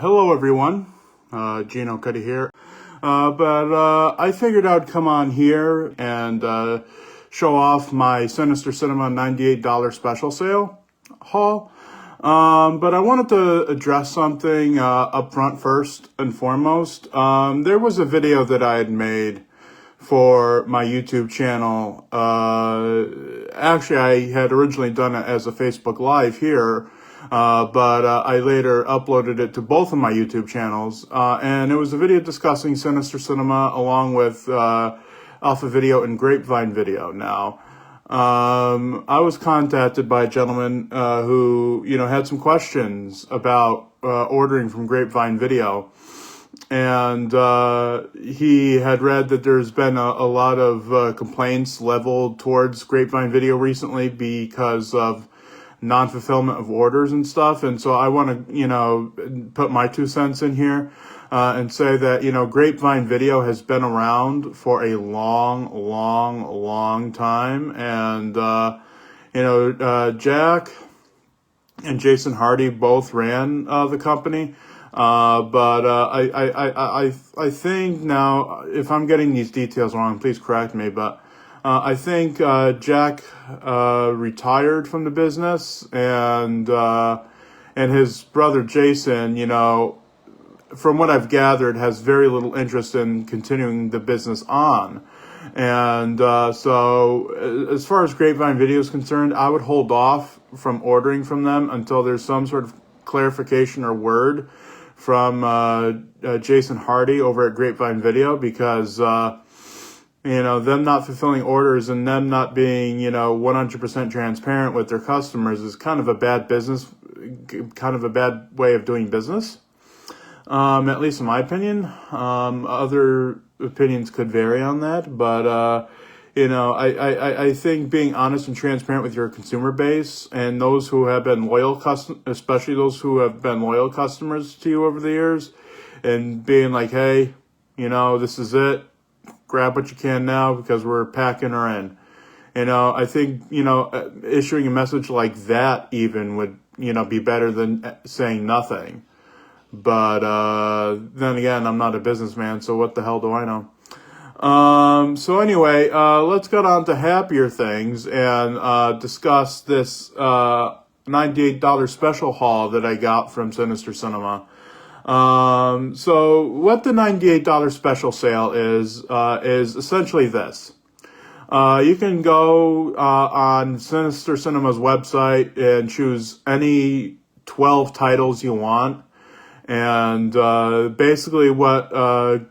Hello everyone, Cody here. I figured I'd come on here and show off my Sinister Cinema $98 special sale haul. But I wanted to address something up front first and foremost. There was a video that I had made for my YouTube channel. Actually, I had originally done it as a Facebook Live here. But I later uploaded it to both of my YouTube channels, and it was a video discussing Sinister Cinema along with Alpha Video and Grapevine Video. Now, I was contacted by a gentleman who, had some questions about ordering from Grapevine Video, and he had read that there's been a lot of complaints leveled towards Grapevine Video recently because of non-fulfillment of orders and stuff. And so I want to, put my 2 cents in here and say that, Grapevine Video has been around for a long time. And, Jack and Jason Hardy both ran the company. I think now, if I'm getting these details wrong, please correct me, but I think Jack retired from the business, and his brother Jason, from what I've gathered, has very little interest in continuing the business on. And so as far as Grapevine Video is concerned, I would hold off from ordering from them until there's some sort of clarification or word from Jason Hardy over at Grapevine Video, because them not fulfilling orders and them not being, 100% transparent with their customers is kind of a bad way of doing business. At least in my opinion. Other opinions could vary on that, but, I think being honest and transparent with your consumer base and those who have been especially those who have been loyal customers to you over the years, and being like, hey, this is it. Grab what you can now because we're packing her in. I think, issuing a message like that even would, be better than saying nothing. But then again, I'm not a businessman, so what the hell do I know? So anyway, let's get on to happier things and discuss this $98 special haul that I got from Sinister Cinema. So what the $98 special sale is essentially this. You can go on Sinister Cinema's website and choose any 12 titles you want. And basically what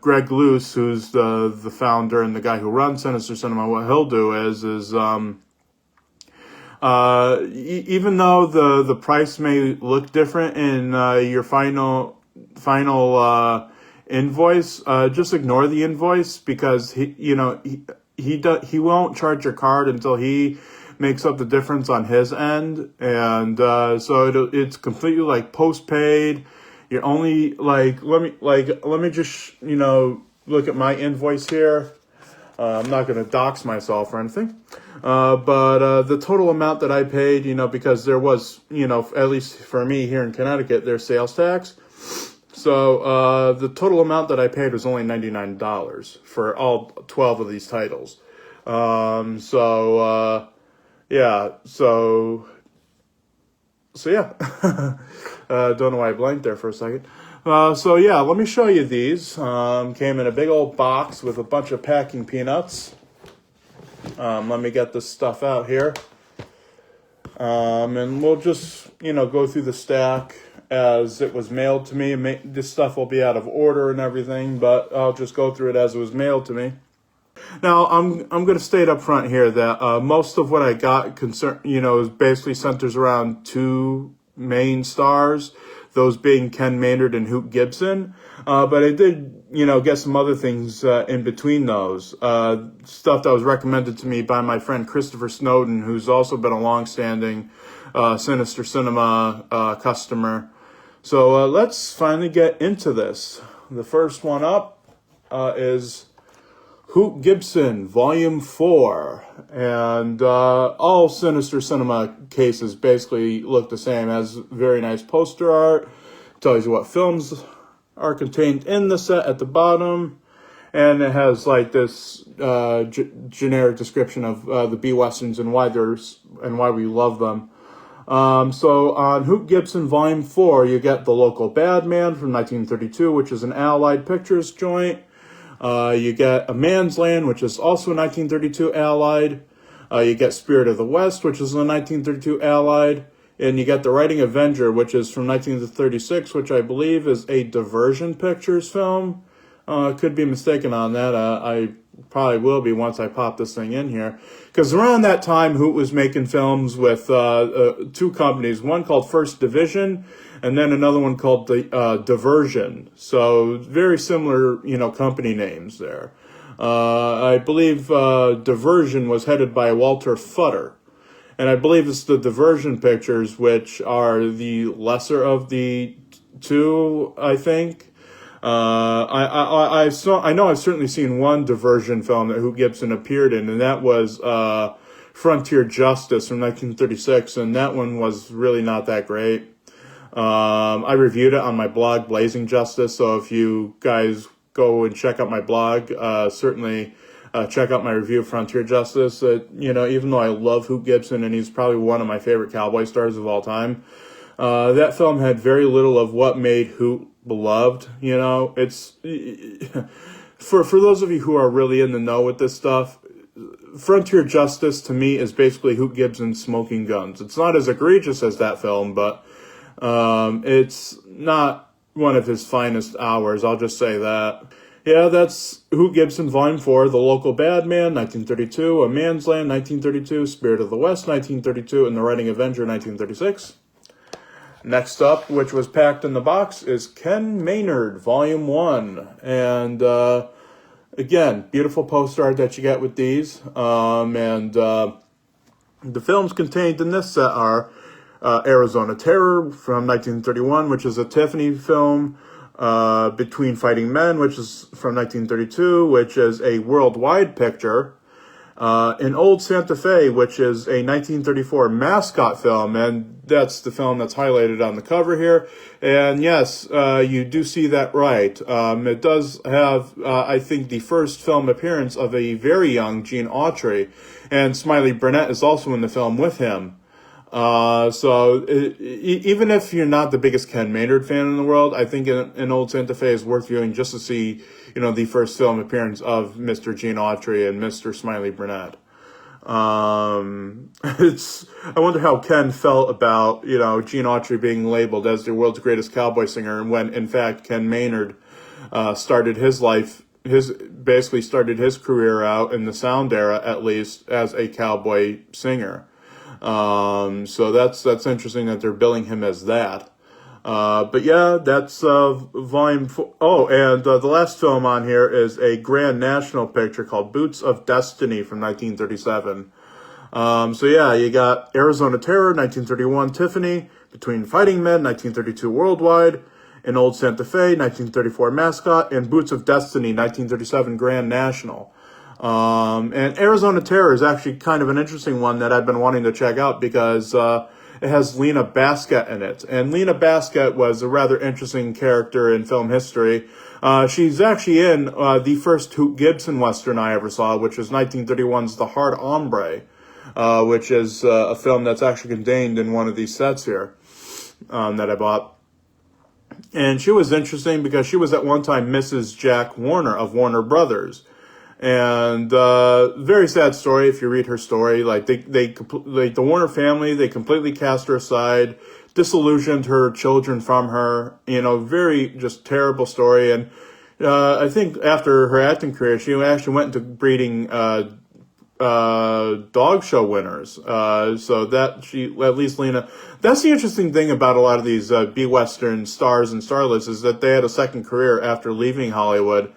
Greg Luce, who's the founder and the guy who runs Sinister Cinema, what he'll do is even though the price may look different in your final invoice, just ignore the invoice, because he won't charge your card until he makes up the difference on his end. And so it's completely like postpaid. You're only let me just look at my invoice here. I'm not going to dox myself or anything, but the total amount that I paid, because there was, at least for me here in Connecticut, there's sales tax. So the total amount that I paid was only $99 for all 12 of these titles. Yeah. Don't know why I blanked there for a second. Let me show you these. Came in a big old box with a bunch of packing peanuts. Let me get this stuff out here. And we'll just, go through the stack as it was mailed to me. This stuff will be out of order and everything, but I'll just go through it as it was mailed to me. Now, I'm going to state up front here that most of what I got is basically centers around two main stars, those being Ken Maynard and Hoot Gibson. But I did, get some other things in between those. Stuff that was recommended to me by my friend Christopher Snowden, who's also been a long-standing Sinister Cinema customer. So let's finally get into this. The first one up is Hoot Gibson, Volume 4. And all Sinister Cinema cases basically look the same. Has very nice poster art. Tells you what films are contained in the set at the bottom. And it has like this generic description of the B-Westerns and why we love them. So on Hoot Gibson Volume 4, you get The Local Bad Man from 1932, which is an Allied Pictures joint. You get A Man's Land, which is also a 1932 Allied. You get Spirit of the West, which is a 1932 Allied. And you get The Writing Avenger, which is from 1936, which I believe is a Diversion Pictures film. Could be mistaken on that. I probably will be once I pop this thing in here. Because around that time, Hoot was making films with two companies. One called First Division, and then another one called Diversion. So very similar, company names there. I believe Diversion was headed by Walter Futter. And I believe it's the Diversion Pictures, which are the lesser of the two, I think. I know I've certainly seen one Diversion film that Hoot Gibson appeared in, and that was Frontier Justice from 1936, and that one was really not that great. I reviewed it on my blog, Blazing Justice, so if you guys go and check out my blog, certainly check out my review of Frontier Justice. Even though I love Hoot Gibson, and he's probably one of my favorite cowboy stars of all time, that film had very little of what made Hoot beloved. It's for those of you who are really in the know with this stuff, Frontier Justice to me is basically Hoot Gibson smoking guns. It's not as egregious as that film, but it's not one of his finest hours, I'll just say that. Yeah, that's Hoot Gibson Volume 4, The Local Bad Man, 1932, A Man's Land, 1932, Spirit of the West, 1932, and The Writing Avenger, 1936. Next up, which was packed in the box, is Ken Maynard, Volume 1. And, again, beautiful poster art that you get with these. The films contained in this set are Arizona Terror from 1931, which is a Tiffany film. Between Fighting Men, which is from 1932, which is a worldwide picture. In Old Santa Fe, which is a 1934 mascot film, and that's the film that's highlighted on the cover here. And yes, you do see that right. It does have, I think, the first film appearance of a very young Gene Autry, and Smiley Burnett is also in the film with him. Even if you're not the biggest Ken Maynard fan in the world, I think in Old Santa Fe is worth viewing just to see, the first film appearance of Mr. Gene Autry and Mr. Smiley Burnett. I wonder how Ken felt about, Gene Autry being labeled as the world's greatest cowboy singer, when in fact Ken Maynard, started his career out in the sound era, at least, as a cowboy singer. So that's interesting that they're billing him as that. But yeah, that's Volume 4. Oh, and the last film on here is a Grand National picture called Boots of Destiny from 1937. So yeah, you got Arizona Terror, 1931 Tiffany, Between Fighting Men, 1932 Worldwide, in Old Santa Fe, 1934 Mascot, and Boots of Destiny, 1937 Grand National. And Arizona Terror is actually kind of an interesting one that I've been wanting to check out because it has Lena Basket in it. And Lena Basket was a rather interesting character in film history. She's actually in the first Hoot Gibson Western I ever saw, which was 1931's The Hard Hombre, which is a film that's actually contained in one of these sets here that I bought. And she was interesting because she was at one time Mrs. Jack Warner of Warner Brothers. And very sad story if you read her story. Like the Warner family, they completely cast her aside, disillusioned her children from her. Very just terrible story. And I think after her acting career, she actually went into breeding dog show winners. So that at least Lena. That's the interesting thing about a lot of these B-Western stars and starlets is that they had a second career after leaving Hollywood.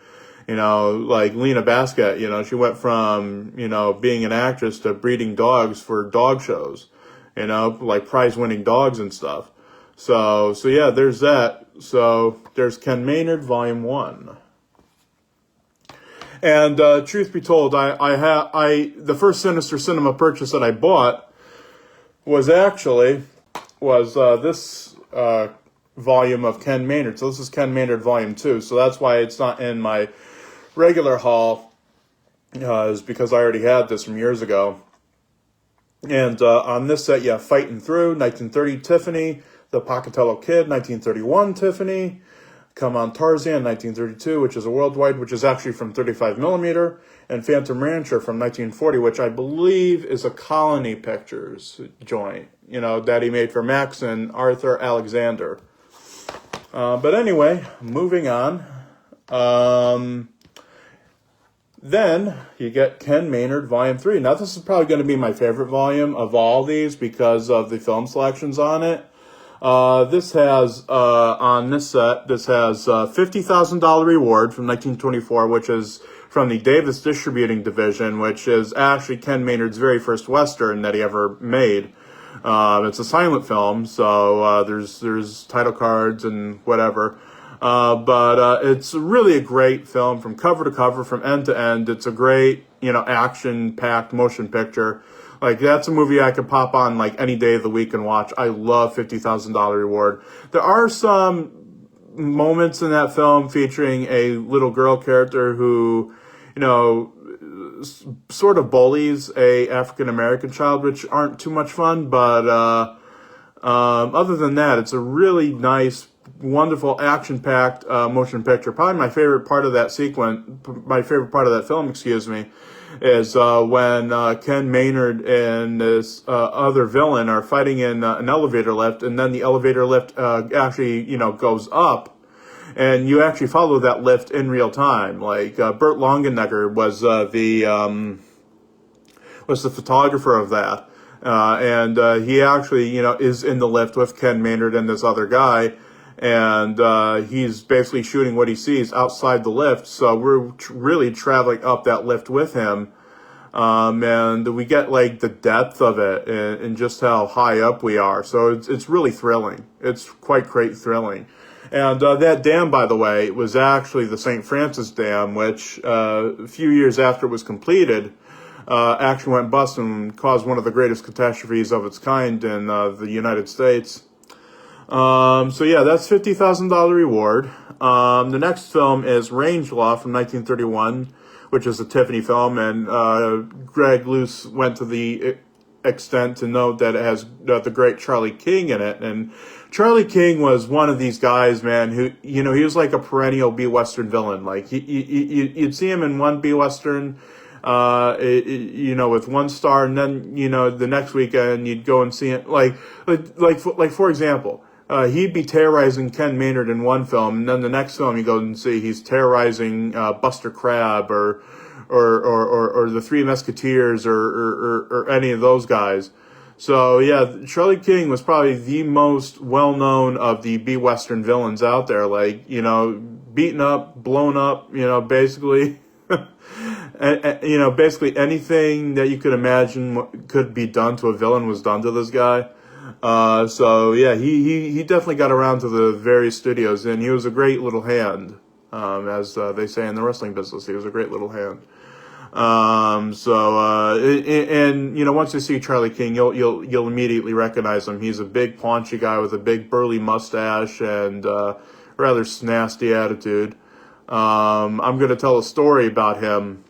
Like Lena Basket, she went from, being an actress to breeding dogs for dog shows, like prize-winning dogs and stuff. So yeah, there's that. So there's Ken Maynard, Volume 1. And truth be told, the first Sinister Cinema purchase that I bought was this volume of Ken Maynard. So this is Ken Maynard Volume 2. So that's why it's not in my regular haul, is because I already had this from years ago. And on this set, you have Fighting Through, 1930 Tiffany, The Pocatello Kid, 1931 Tiffany, Come On Tarzan, 1932, which is a worldwide, which is actually from 35 millimeter, and Phantom Rancher from 1940, which I believe is a Colony Pictures joint, that he made for Max and Arthur Alexander. But anyway, moving on. Then you get Ken Maynard Volume 3. Now, this is probably going to be my favorite volume of all these because of the film selections on it. This has, on this set, this has $50,000 Reward from 1924, which is from the Davis Distributing Division, which is actually Ken Maynard's very first Western that he ever made. It's a silent film, so there's title cards and whatever. But it's really a great film from cover to cover, from end to end. It's a great, action-packed motion picture. Like, that's a movie I could pop on, like, any day of the week and watch. I love $50,000 Reward. There are some moments in that film featuring a little girl character who, sort of bullies a African-American child, which aren't too much fun. But other than that, it's a really nice, wonderful, action-packed motion picture. Probably my favorite part of that film, is when Ken Maynard and this other villain are fighting in an elevator lift, and then the elevator lift actually, goes up, and you actually follow that lift in real time. Like Burt Longenegger was the photographer of that, and he actually, is in the lift with Ken Maynard and this other guy. And he's basically shooting what he sees outside the lift. So we're really traveling up that lift with him. And we get, like, the depth of it and just how high up we are. So it's really thrilling. It's quite great thrilling. And that dam, by the way, was actually the St. Francis Dam, which a few years after it was completed, actually went bust and caused one of the greatest catastrophes of its kind in the United States. So yeah, that's $50,000 Reward. The next film is Range Law from 1931, which is a Tiffany film, and Greg Luce went to the extent to note that it has the great Charlie King in it. And Charlie King was one of these guys, man, who, he was like a perennial B-Western villain. Like, you'd see him in one B-Western, with one star, and then, the next weekend you'd go and see it. Like for example, he'd be terrorizing Ken Maynard in one film, and then the next film you go and see he's terrorizing Buster Crabbe or the Three Musketeers or any of those guys. So yeah, Charlie King was probably the most well-known of the B-Western villains out there. Like, beaten up, blown up, basically. Basically anything that you could imagine could be done to a villain was done to this guy. So yeah, he definitely got around to the various studios, and he was a great little hand, as they say in the wrestling business. He was a great little hand. Once you see Charlie King, you'll immediately recognize him. He's a big, paunchy guy with a big, burly mustache and rather snasty attitude. I'm going to tell a story about him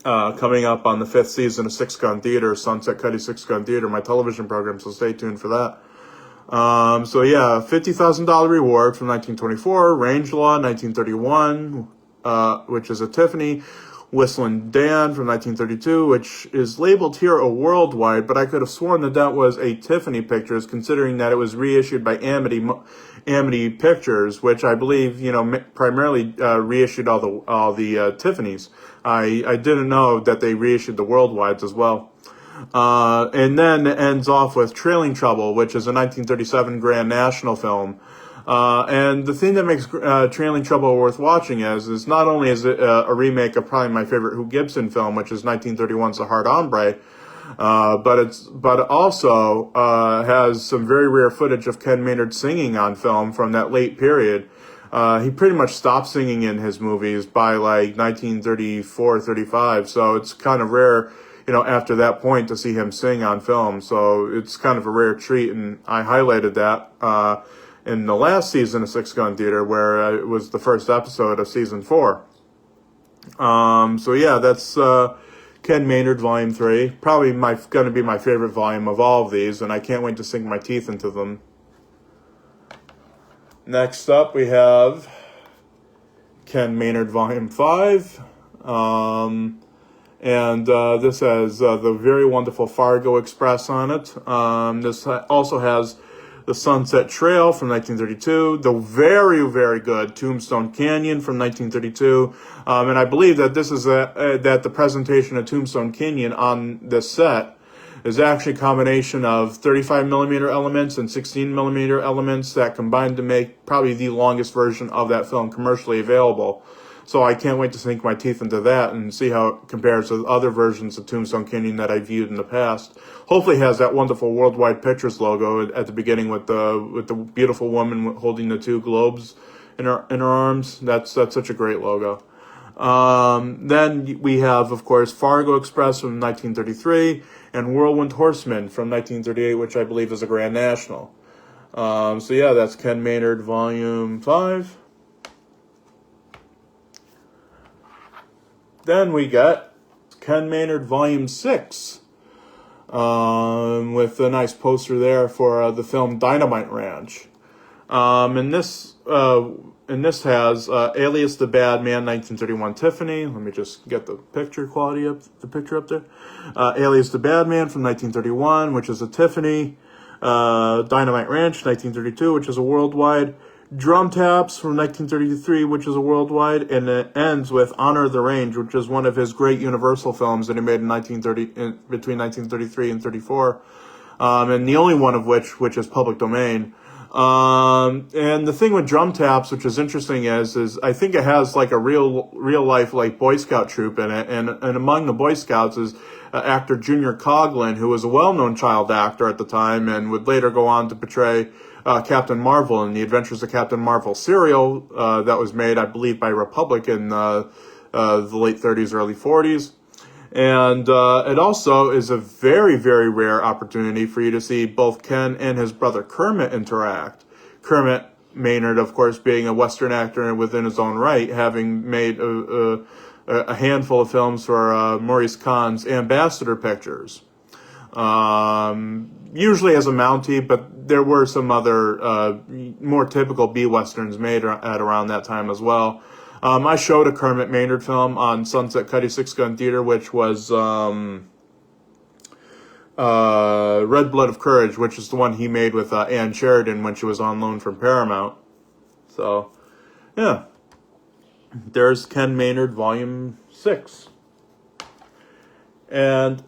coming up on the 5th season of Six Gun Theater, Sunset Cuddy Six Gun Theater, my television program, so stay tuned for that. So yeah, $50,000 Reward from 1924, Range Law, 1931, which is a Tiffany, Whistling Dan from 1932, which is labeled here a worldwide, but I could have sworn that was a Tiffany Pictures, considering that it was reissued by Amity Pictures, which I believe, primarily reissued all the Tiffany's. I didn't know that they reissued the worldwides as well. And then it ends off with Trailing Trouble, which is a 1937 Grand National film. And the thing that makes Trailing Trouble worth watching is not only is it a remake of probably my favorite Hoot Gibson film, which is 1931's The Hard Hombre, but it also has some very rare footage of Ken Maynard singing on film from that late period. He pretty much stopped singing in his movies by like 1934, 35, so it's kind of rare, after that point to see him sing on film. So it's kind of a rare treat, and I highlighted that. in the last season of Six Gun Theater, where it was the first episode of season 4. So yeah, that's Ken Maynard Volume 3. Probably going to be my favorite volume of all of these, and I can't wait to sink my teeth into them. Next up, we have Ken Maynard Volume 5. And this has the very wonderful Fargo Express on it. This also has the Sunset Trail from 1932, the very, very good Tombstone Canyon from 1932. And I believe that this is that the presentation of Tombstone Canyon on this set is actually a combination of 35 millimeter elements and 16 millimeter elements that combine to make probably the longest version of that film commercially available. So I can't wait to sink my teeth into that and see how it compares to other versions of Tombstone Canyon that I viewed in the past. Hopefully it has that wonderful Worldwide Pictures logo at the beginning with the beautiful woman holding the 2 globes in her arms. That's such a great logo. Then we have, of course, Fargo Express from 1933 and Whirlwind Horseman from 1938, which I believe is a Grand National. So yeah, that's Ken Maynard Volume 5. Then we got Ken Maynard Volume 6, with a nice poster there for the film Dynamite Ranch. And this has Alias the Bad Man, 1931 Tiffany. Let me just get the picture quality up, there. Alias the Bad Man from 1931, which is a Tiffany. Dynamite Ranch, 1932, which is a worldwide. Drum Taps from 1933, which is a worldwide, and it ends with Honor of the Range, which is one of his great Universal films that he made in between 1933 and 34, and the only one of which is public domain. And the thing with Drum Taps, which is interesting, is I think it has like a real life like Boy Scout troop in it, and among the Boy Scouts is actor Junior Coghlan, who was a well-known child actor at the time and would later go on to portray Captain Marvel in the Adventures of Captain Marvel serial that was made, I believe, by Republic in the late 30s, early 40s. And it also is a very, very rare opportunity for you to see both Ken and his brother Kermit interact. Kermit Maynard, of course, being a Western actor within his own right, having made a handful of films for Maurice Kahn's Ambassador Pictures. Usually as a Mountie, but there were some other more typical B-Westerns made at around that time as well. I showed a Kermit Maynard film on Sunset Cuddy Six Gun Theater, which was Red Blood of Courage, which is the one he made with Ann Sheridan when she was on loan from Paramount. So, yeah. There's Ken Maynard Volume 6. And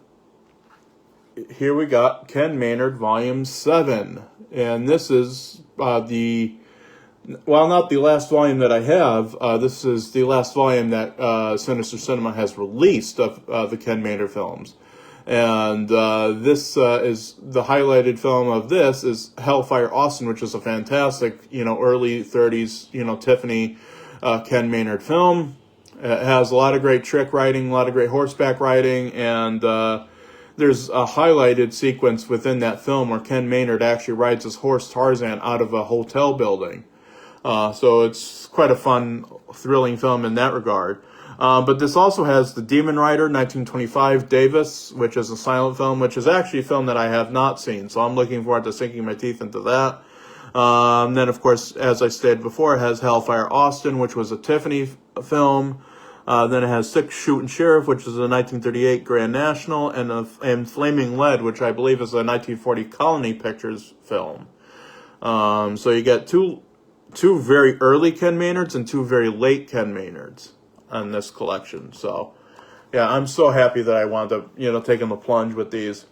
here we got Ken Maynard Volume 7. And this is not the last volume that I have. This is the last volume that Sinister Cinema has released of the Ken Maynard films. And this is the highlighted film of this is Hellfire Austin, which is a fantastic, early 30s, Tiffany Ken Maynard film. It has a lot of great trick riding, a lot of great horseback riding, and there's a highlighted sequence within that film where Ken Maynard actually rides his horse Tarzan out of a hotel building. So it's quite a fun, thrilling film in that regard. But this also has The Demon Rider, 1925, Davis, which is a silent film, which is actually a film that I have not seen. So I'm looking forward to sinking my teeth into that. Then, of course, as I stated before, it has Hellfire Austin, which was a Tiffany film. Then it has Six Shootin' Sheriff, which is a 1938 Grand National, and Flaming Lead, which I believe is a 1940 Colony Pictures film. So you get two very early Ken Maynards and two very late Ken Maynards on this collection. So, yeah, I'm so happy that I wound up, taking the plunge with these.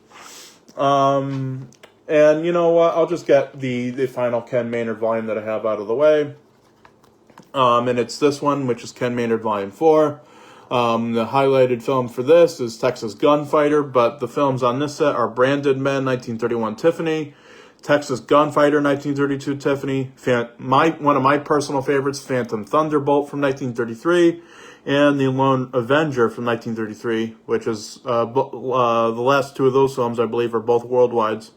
And you know what? I'll just get the final Ken Maynard volume that I have out of the way. And it's this one, which is Ken Maynard Volume 4. The highlighted film for this is Texas Gunfighter, but the films on this set are Branded Men, 1931 Tiffany, Texas Gunfighter, 1932 Tiffany, one of my personal favorites, Phantom Thunderbolt from 1933, and The Lone Avenger from 1933, which is the last two of those films, I believe, are both worldwides.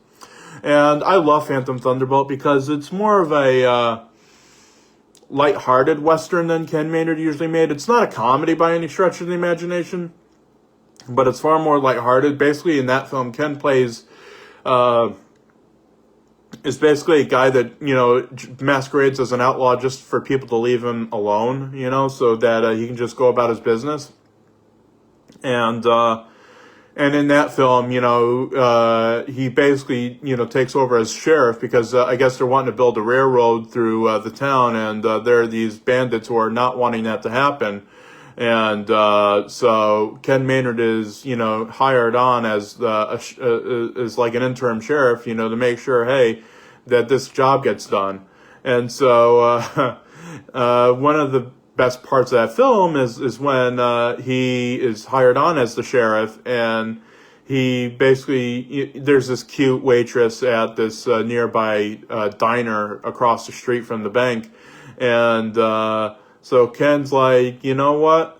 And I love Phantom Thunderbolt because it's more of a light-hearted Western than Ken Maynard usually made. It's not a comedy by any stretch of the imagination, but it's far more light-hearted. Basically, in that film, Ken plays is basically a guy that, masquerades as an outlaw just for people to leave him alone, so that he can just go about his business. And in that film, he basically, takes over as sheriff because I guess they're wanting to build a railroad through the town, and there are these bandits who are not wanting that to happen. And so Ken Maynard is, hired on as as like an interim sheriff, to make sure, hey, that this job gets done. And so one of the best parts of that film is when he is hired on as the sheriff, and he basically, there's this cute waitress at this nearby diner across the street from the bank, and so Ken's like, you know what?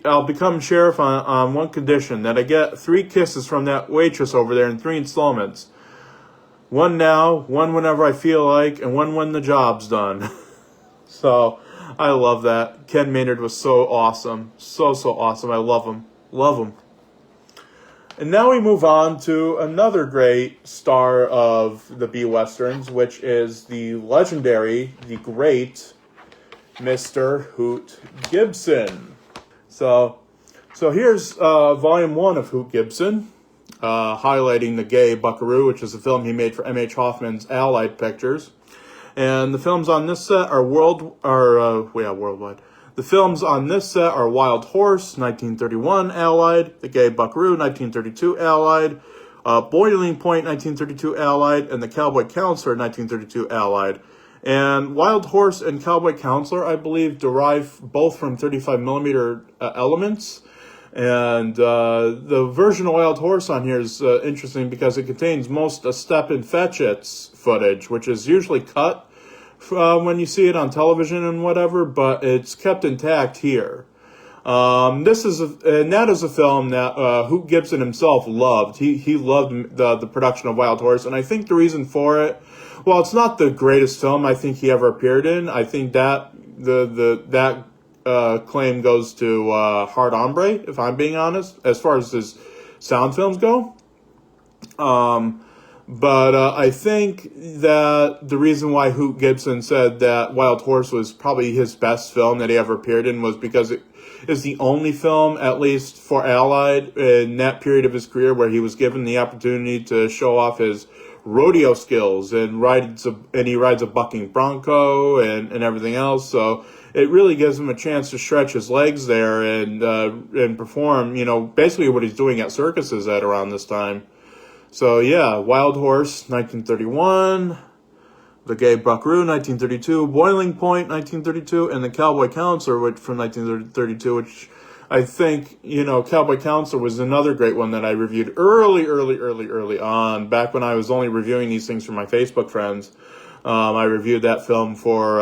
I'll become sheriff on one condition, that I get 3 kisses from that waitress over there in 3 installments. 1 now, 1 whenever I feel like, and 1 when the job's done. So I love that. Ken Maynard was so awesome. So awesome. I love him. Love him. And now we move on to another great star of the B-Westerns, which is the legendary, the great Mr. Hoot Gibson. So here's Volume 1 of Hoot Gibson, highlighting the gay buckaroo, which is a film he made for M.H. Hoffman's Allied Pictures. And the films on this set are worldwide. The films on this set are Wild Horse, 1931, Allied, The Gay Buckaroo, 1932, Allied, Boiling Point, 1932, Allied, and The Cowboy Counselor, 1932, Allied. And Wild Horse and Cowboy Counselor, I believe, derive both from 35mm elements. And the version of Wild Horse on here is interesting because it contains most Step and Fetch-Its footage, which is usually cut when you see it on television and whatever, but it's kept intact here. That is a film that Hoot Gibson himself loved. He loved the production of Wild Horse, and I think the reason for it, well, it's not the greatest film I think he ever appeared in. I think that that claim goes to Hard Hombre, if I'm being honest, as far as his sound films go. But I think that the reason why Hoot Gibson said that Wild Horse was probably his best film that he ever appeared in was because it is the only film, at least for Allied, in that period of his career where he was given the opportunity to show off his rodeo skills and he rides a bucking bronco and everything else. So it really gives him a chance to stretch his legs there and perform, basically what he's doing at circuses at around this time. So yeah, Wild Horse, 1931, The Gay Buckaroo, 1932, Boiling Point, 1932, and The Cowboy Counselor from 1932, which I think, Cowboy Counselor was another great one that I reviewed early on, back when I was only reviewing these things for my Facebook friends. I reviewed that film for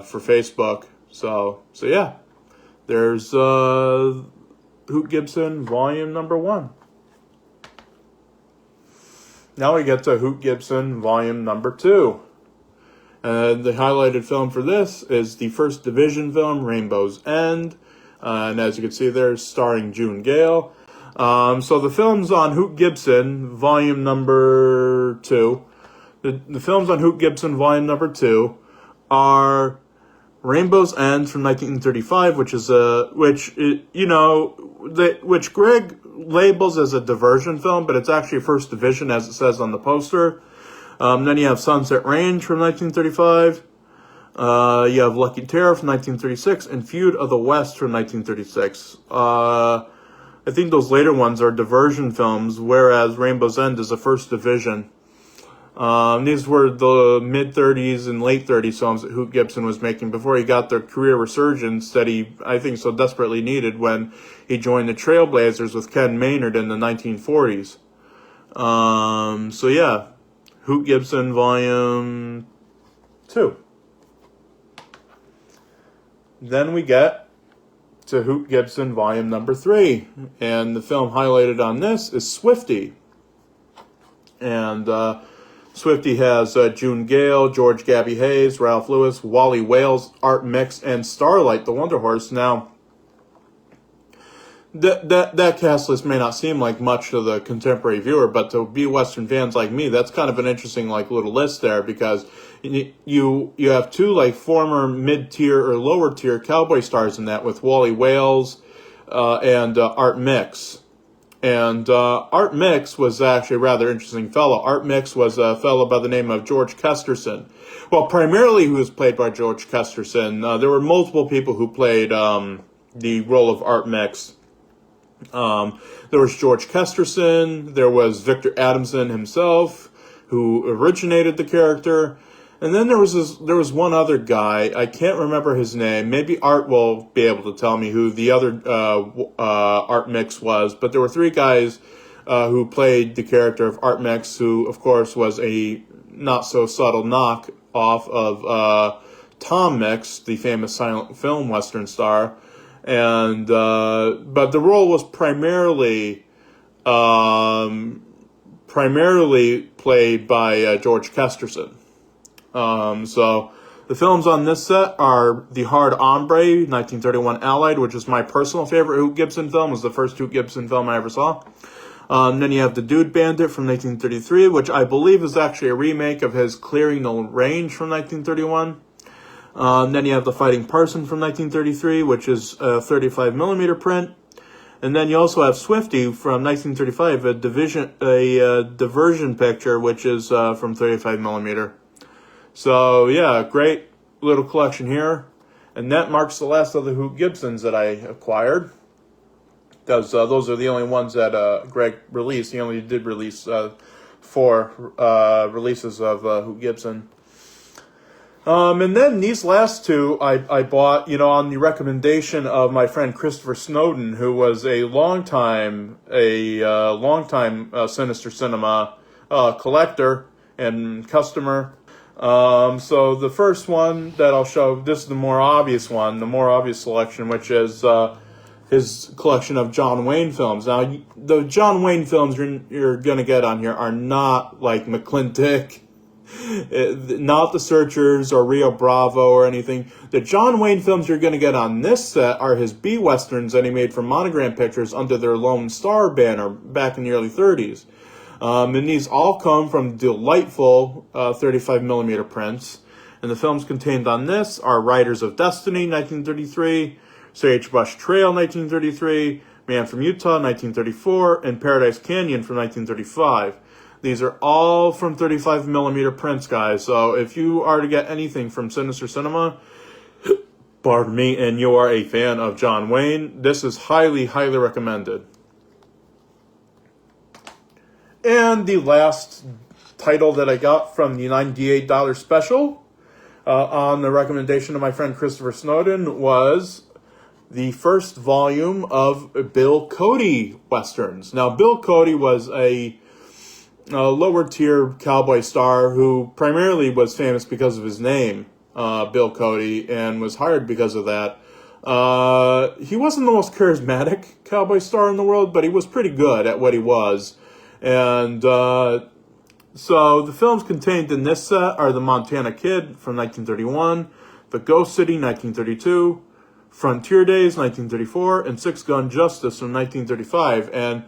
Facebook. So yeah, there's Hoot Gibson, volume number 1. Now we get to Hoot Gibson, volume number 2. And the highlighted film for this is the First Division film, Rainbow's End. And as you can see there, starring June Gale. So the films on Hoot Gibson, volume number 2. The films on Hoot Gibson, volume number 2, are Rainbow's End from 1935, which Greg labels as a diversion film, but it's actually First Division, as it says on the poster. Then you have Sunset Range from 1935. You have Lucky Terror from 1936 and Feud of the West from 1936. I think those later ones are diversion films, whereas Rainbow's End is a First Division. These were the mid-30s and late 30s films that Hoot Gibson was making before he got the career resurgence that he, I think, so desperately needed when he joined the Trailblazers with Ken Maynard in the 1940s. So yeah, Hoot Gibson Volume 2. Then we get to Hoot Gibson Volume number 3. And the film highlighted on this is Swifty. And Swifty has June Gale, George Gabby Hayes, Ralph Lewis, Wally Wales, Art Mix, and Starlight, the Wonder Horse. Now, that cast list may not seem like much to the contemporary viewer, but to B-Western fans like me, that's kind of an interesting little list there, because you have two former mid-tier or lower-tier cowboy stars in that, with Wally Wales and Art Mix. And Art Mix was actually a rather interesting fellow. Art Mix was a fellow by the name of George Kesterson. Well, primarily he was played by George Kesterson. There were multiple people who played the role of Art Mix. There was George Kesterson, there was Victor Adamson himself, who originated the character, and then there was one other guy. I can't remember his name. Maybe Art will be able to tell me who the other Art Mix was, but there were three guys who played the character of Art Mix, who, of course, was a not-so-subtle knock-off of Tom Mix, the famous silent film Western star. And but the role was primarily played by George Kesterson. So the films on this set are The Hard Hombre, 1931 Allied, which is my personal favorite Hoot Gibson film. It was the first Hoot Gibson film I ever saw. Then you have The Dude Bandit from 1933, which I believe is actually a remake of his Clearing the Range from 1931. Then you have The Fighting Parson from 1933, which is a 35mm print. And then you also have Swifty from 1935, a diversion picture, which is from 35mm. So, yeah, great little collection here. And that marks the last of the Hoot Gibsons that I acquired, because those are the only ones that Greg released. He only did release 4 releases of Hoot Gibson. And then these last two I bought, on the recommendation of my friend Christopher Snowden, who was a longtime Sinister Cinema collector and customer. So the first one that I'll show, this is the more obvious selection, which is his collection of John Wayne films. Now, the John Wayne films you're going to get on here are not like McClintock, not The Searchers or Rio Bravo or anything. The John Wayne films you're going to get on this set are his B-Westerns that he made for Monogram Pictures under their Lone Star banner back in the early 30s. And these all come from delightful 35mm prints. And the films contained on this are Riders of Destiny, 1933, Sagebrush Trail, 1933, Man from Utah, 1934, and Paradise Canyon from 1935. These are all from 35mm prints, guys. So if you are to get anything from Sinister Cinema, pardon me, and you are a fan of John Wayne, this is highly, highly recommended. And the last title that I got from the $98 special, on the recommendation of my friend Christopher Snowden, was the first volume of Bill Cody Westerns. Now, Bill Cody was a lower-tier cowboy star who primarily was famous because of his name, Bill Cody, and was hired because of that. He wasn't the most charismatic cowboy star in the world, but he was pretty good at what he was. And so the films contained in this set are The Montana Kid from 1931, The Ghost City, 1932, Frontier Days, 1934, and Six Gun Justice from 1935. And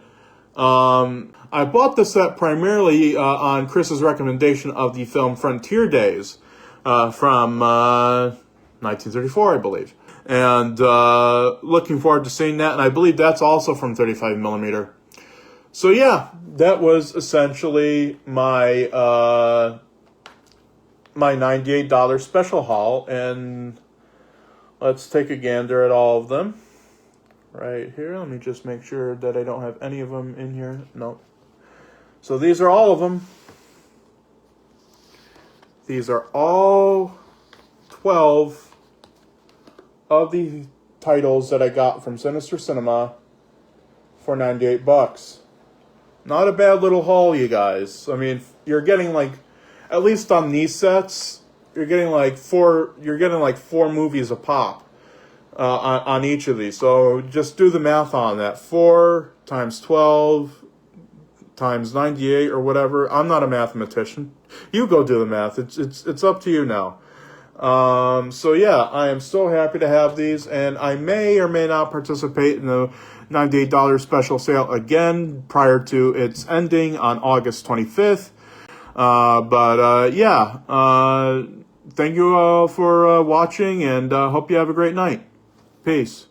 I bought this set primarily on Chris's recommendation of the film Frontier Days from 1934, I believe. And looking forward to seeing that. And I believe that's also from 35mm. So yeah, that was essentially my my $98 special haul. And let's take a gander at all of them. Right here, let me just make sure that I don't have any of them in here. Nope. So these are all of them. These are all 12 of the titles that I got from Sinister Cinema for $98. Not a bad little haul, you guys. I mean, you're getting at least on these sets, you're getting four movies a pop. On each of these. So just do the math on that. 4 times 12 times 98 or whatever. I'm not a mathematician. You go do the math. It's up to you now. So yeah, I am so happy to have these, and I may or may not participate in the $98 special sale again prior to its ending on August 25th. Thank you all for watching, and hope you have a great night. Peace.